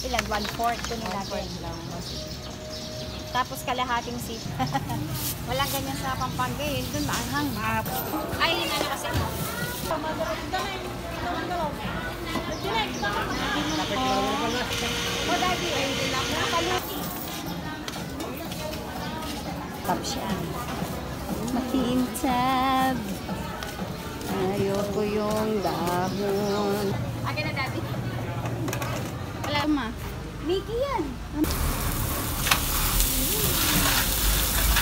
ilan? 1/4 kunin natin. Tapos kalahating sip. Walang ganyan sa Pampanga eh. Doon maanghang. Ay, yun na kasi. O, daddy, ay, hindi lang. Tap siya. Makintab. Ayoko yung dahon. Akin na, daddy. Wala ma. Mickey yan.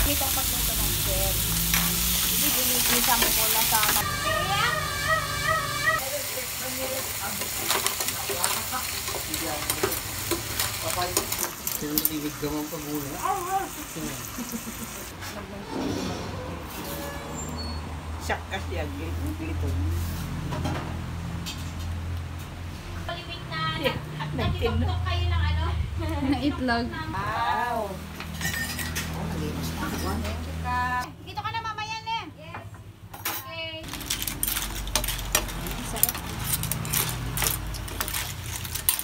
Dito ang pagpunta ng bed. Hindi ginigisa mo mula sa Sinunod ka mong pag-ula. Siyak kasi ang dito. Palimig na nagtitok kayo ng ano? Ng itlog. Wow! Dito ka na mamaya, ne? Yes. Okay. Sarap.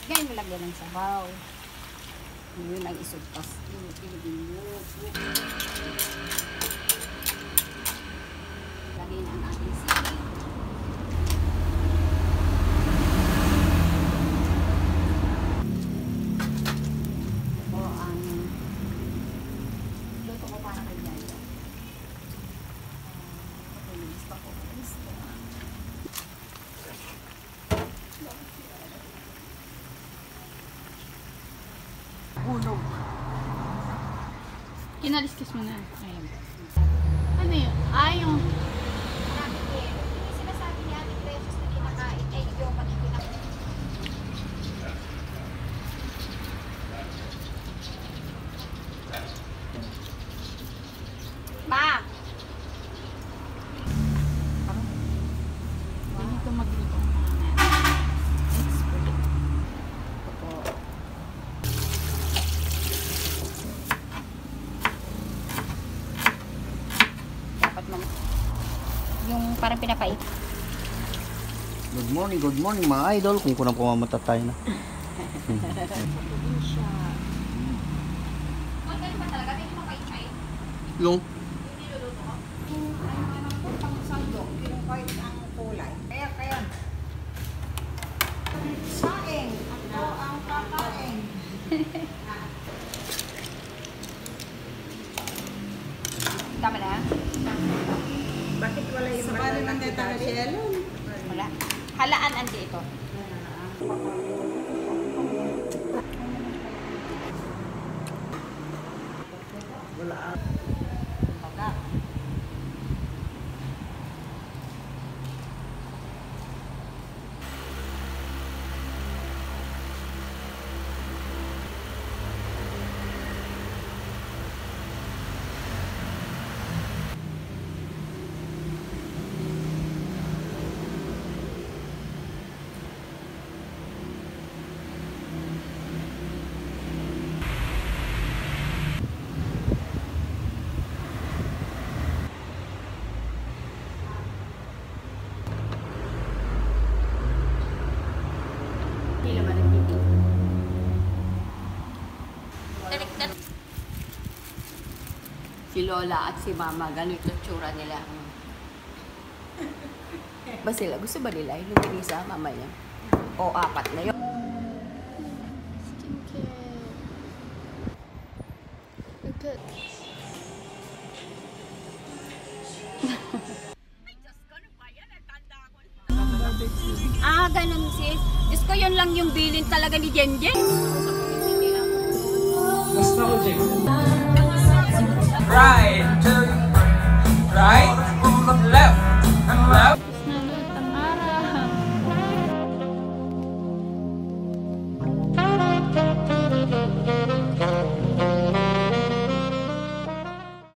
Ganyan mo lagyan ng sabaw. Yun ang isugpas. Lagyan ang ating sili. O ang luto ko para kay Yaya. Patulis pa ko. Hulog. Kinaliskis mo na. Ayan. Ano yun? Yung... Yung sinasabi ni Ate Precious na kinakain ay yung pag-ipinak. Ma! Hindi ko magluto ng mga expert. Dapat mo. Yung parang pinapait. Good morning mga idol. Kung kunang pumamatatay na. Magaling ba talaga? May mapait-pait? Yung? Yung niluluto ko? Pang sandok, yung white ang kulay. Kaya. Saing, ako ang kakain. Tama na? Bakit wala yung sa bali ng data na siya? Wala. Halaan andi ito. Hindi naman nagpipil. Si Lola at si Mama, ganito tsura nila. Ba sila? Gusto ba nila? Lumili sa mama niya? O apat na yun? Skincare. Look at... Ganun sis. Diyos ko, yun lang yung bilin talaga ni Jenjen. Nostalgic. Right. Right.